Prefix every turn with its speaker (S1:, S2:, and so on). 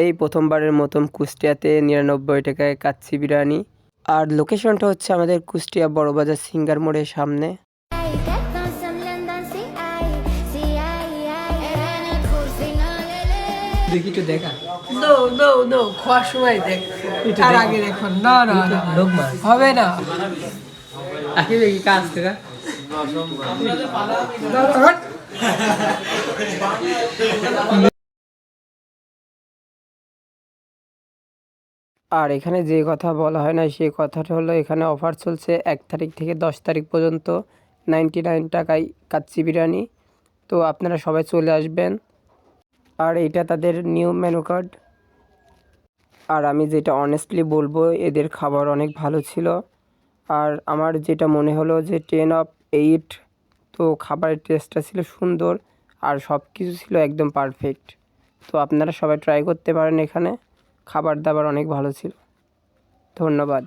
S1: এই প্রথমবারের মতন কুষ্টিয়াতে 99 টাকায় কাচ্চি বিরিয়ানি। আর লোকেশনটা হচ্ছে আমাদের কুষ্টিয়া বড়বাজার সিঙ্গার মোড়ের সামনে।
S2: দেখি তো দেখা
S3: নো নো নো খাওয়ার সময় দেখ, তার আগে দেখো না না না হবে না।
S2: আগে দেখি কাজ দেখা
S1: আর এখানে যে কথা বলা হয় না সেই কথাটা হলো, এখানে অফার চলছে 1 তারিখ থেকে 10 তারিখ পর্যন্ত 99 টাকায় কাচ্চি বিরিয়ানি। তো আপনারা সবাই চলে আসবেন। আর এইটা তাদের নিউ মেনু কার্ড। আর আমি যেটা অনেস্টলি বলবো, এদের খাবার অনেক ভালো ছিল। আর আমার যেটা মনে হলো যে 10/8। তো খাবারের টেস্টটা ছিল সুন্দর আর সব কিছু ছিল একদম পারফেক্ট। তো আপনারা সবাই ট্রাই করতে পারেন, এখানে খাবার দাবার অনেক ভালো ছিল। ধন্যবাদ।